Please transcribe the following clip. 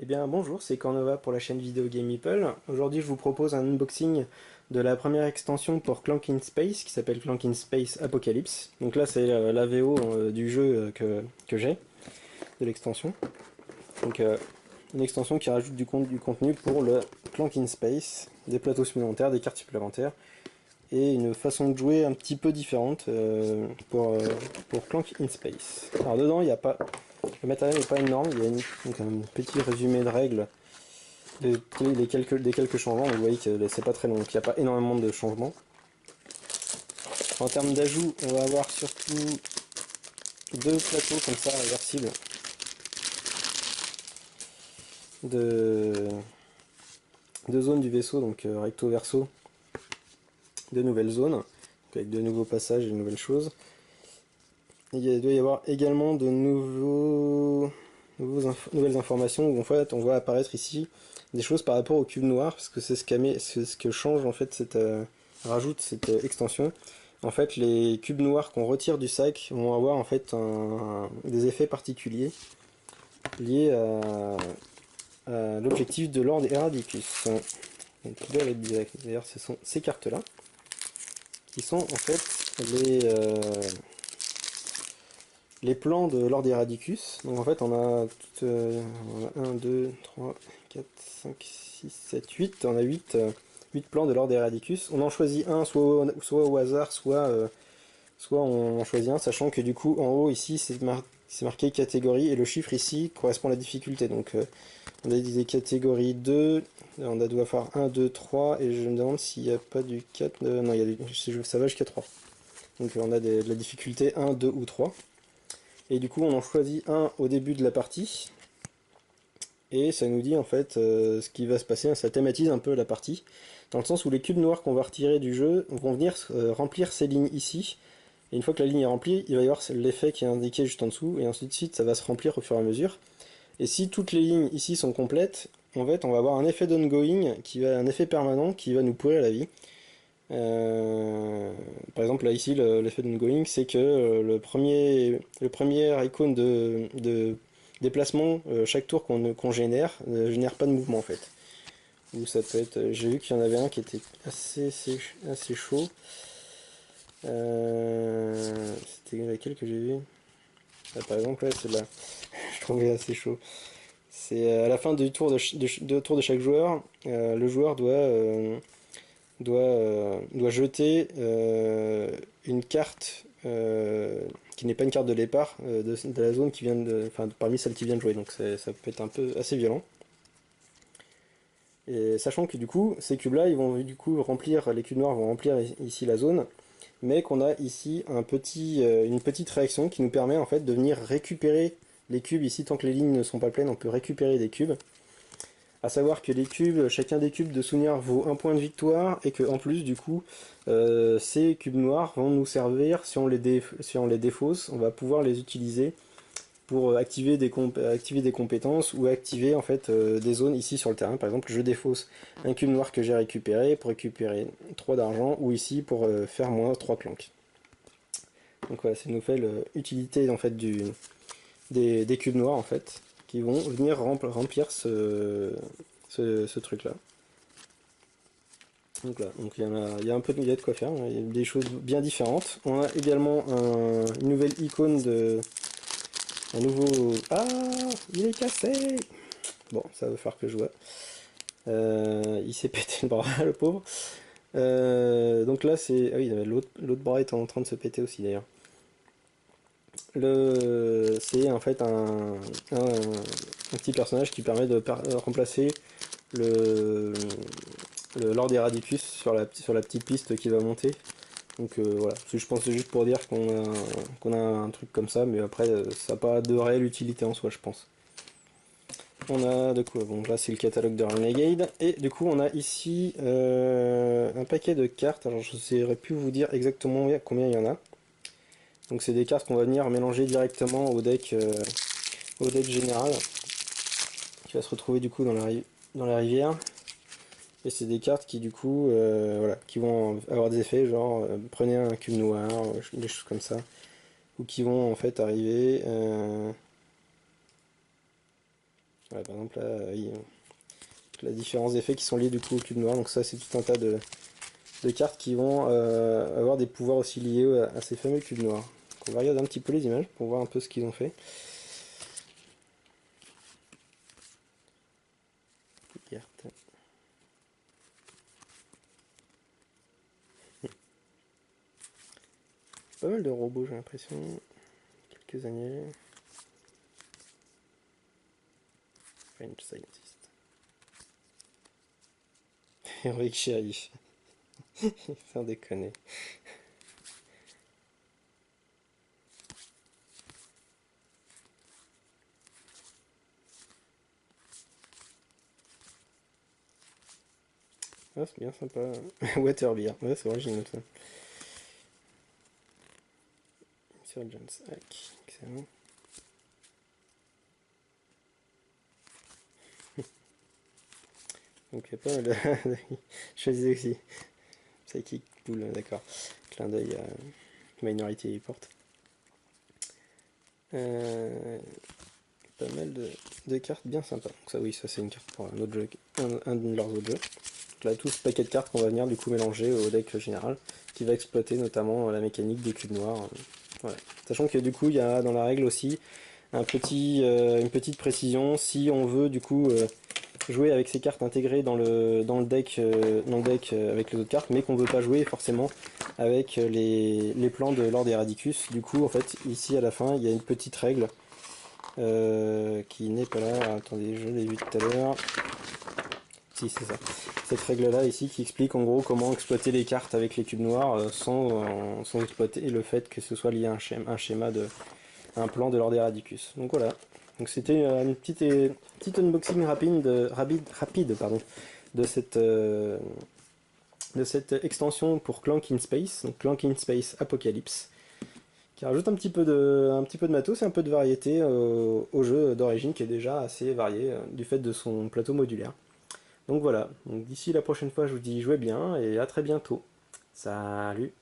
Eh bien bonjour, c'est Cornova pour la chaîne vidéo Game Meeple. Aujourd'hui je vous propose un unboxing de la première extension pour Clank in Space qui s'appelle Clank in Space Apocalypse. Donc là c'est la VO du jeu que j'ai, de l'extension. Donc une extension qui rajoute du contenu pour le Clank in Space, des plateaux supplémentaires, des cartes supplémentaires et une façon de jouer un petit peu différente pour Clank in Space. Alors dedans il n'y a pas... Le matériel n'est pas énorme, il y a donc un petit résumé de règles des quelques changements, donc vous voyez que c'est pas très long, donc il n'y a pas énormément de changements. En termes d'ajout, on va avoir surtout deux plateaux comme ça réversibles de, deux zones du vaisseau, donc recto verso, de nouvelles zones, avec de nouveaux passages et de nouvelles choses. Et il doit y avoir également de nouvelles informations où en fait on voit apparaître ici des choses par rapport au cube noir, parce que c'est ce que change en fait rajoute cette extension. En fait, les cubes noirs qu'on retire du sac vont avoir en fait des effets particuliers liés à l'objectif de Lord Eradicus. Donc, d'ailleurs, ce sont ces cartes-là qui sont en fait les plans de Lord Eradicus. Donc en fait, on a, on a 1, 2, 3, 4, 5, 6, 7, 8. On a 8 plans de Lord Eradicus. On en choisit un soit au hasard, soit on en choisit un, sachant que du coup en haut ici c'est marqué catégorie et le chiffre ici correspond à la difficulté. Donc on a des catégories 2, on doit faire 1, 2, 3 et je me demande s'il n'y a pas du 4, non il y a ça va jusqu'à 3. Donc on a de la difficulté 1, 2 ou 3. Et du coup on en choisit un au début de la partie et ça nous dit en fait ce qui va se passer, ça thématise un peu la partie, dans le sens où les cubes noirs qu'on va retirer du jeu vont venir remplir ces lignes ici. Et une fois que la ligne est remplie, il va y avoir l'effet qui est indiqué juste en dessous, et ensuite ça va se remplir au fur et à mesure. Et si toutes les lignes ici sont complètes, en fait on va avoir un effet d'ongoing, un effet permanent qui va nous pourrir la vie. Par exemple là ici l'effet d'ongoing c'est que le premier icône de déplacement, chaque tour qu'on génère, ne génère pas de mouvement en fait. Ou ça peut être, j'ai vu qu'il y en avait un qui était assez chaud. C'était laquelle que j'ai vu? Ah, par exemple, là, celle-là, je trouvais assez chaud. C'est à la fin du tour de chaque joueur, le joueur doit jeter une carte qui n'est pas une carte de départ de la zone qui vient enfin, parmi celles qui viennent de jouer. Donc ça peut être un peu assez violent. Et sachant que du coup, ces cubes-là, ils vont du coup remplir, les cubes noirs vont remplir ici la zone, mais qu'on a ici une petite réaction qui nous permet en fait de venir récupérer les cubes ici. Tant que les lignes ne sont pas pleines, on peut récupérer des cubes. À savoir que chacun des cubes de souvenir vaut un point de victoire, et que en plus du coup ces cubes noirs vont nous servir, si on les défausse, on va pouvoir les utiliser pour activer des compétences ou activer en fait des zones ici sur le terrain. Par exemple, je défausse un cube noir que j'ai récupéré pour récupérer 3 d'argent, ou ici pour faire moins 3 clanks. Donc voilà, c'est une nouvelle utilité en fait des cubes noirs en fait, qui vont venir remplir ce truc là. Donc là, donc il y a un peu il y a de quoi faire, il y a des choses bien différentes. On a également une nouvelle icône un nouveau... Ah, il est cassé. Bon, ça va faire que je vois. Il s'est pété le bras, le pauvre. Donc là, c'est... Ah oui, l'autre bras est en train de se péter aussi, d'ailleurs. C'est en fait un petit personnage qui permet de remplacer le, le Lord Eradicus sur la petite piste qui va monter. Donc voilà, je pense que c'est juste pour dire qu'on a un truc comme ça, mais après ça n'a pas de réelle utilité en soi, je pense. On a de quoi, bon là c'est le catalogue de Renegade, et du coup on a ici un paquet de cartes. Alors je ne saurais plus vous dire exactement combien il y en a. Donc c'est des cartes qu'on va venir mélanger directement au deck général, qui va se retrouver du coup dans la rivière. Et c'est des cartes qui du coup voilà, qui vont avoir des effets genre prenez un cube noir, des choses comme ça, ou qui vont en fait arriver Ouais, par exemple là, la différence d'effets qui sont liés du coup au cube noir. Donc ça c'est tout un tas de cartes qui vont avoir des pouvoirs aussi liés à ces fameux cubes noirs. Donc on va regarder un petit peu les images pour voir un peu ce qu'ils ont fait. Cartes. Pas mal de robots j'ai l'impression. Quelques années. French Scientist. Heroic Sheriff. Sans déconner. Ah, c'est bien sympa. Waterbeer, ouais, c'est original ça. Insurgents Hack, excellent. Donc il y a pas mal de. Je disais aussi. Psychic Bull, d'accord. Clin d'œil à Minority Report. Pas mal de cartes bien sympas. Donc ça oui, ça c'est une carte pour un autre jeu, un de leurs autres jeux. Donc là tout ce paquet de cartes qu'on va venir du coup mélanger au deck général, qui va exploiter notamment la mécanique des cubes noirs. Voilà. Sachant que du coup il y a dans la règle aussi une petite précision si on veut du coup jouer avec ces cartes intégrées dans le deck, avec les autres cartes, mais qu'on ne veut pas jouer forcément avec les plans de Lord Eradicus. Du coup, en fait, ici à la fin, il y a une petite règle qui n'est pas là. Attendez, je l'ai vu tout à l'heure. Si, c'est ça. Cette règle-là ici qui explique en gros comment exploiter les cartes avec les cubes noirs sans exploiter le fait que ce soit lié à un schéma un plan de Lord Eradicus. Donc voilà. Donc c'était une petite unboxing rapide pardon, de cette extension pour Clank in Space, donc Clank in Space Apocalypse, qui rajoute un petit peu de matos et un peu de variété au jeu d'origine qui est déjà assez varié du fait de son plateau modulaire. Donc voilà, donc d'ici la prochaine fois je vous dis jouez bien et à très bientôt. Salut!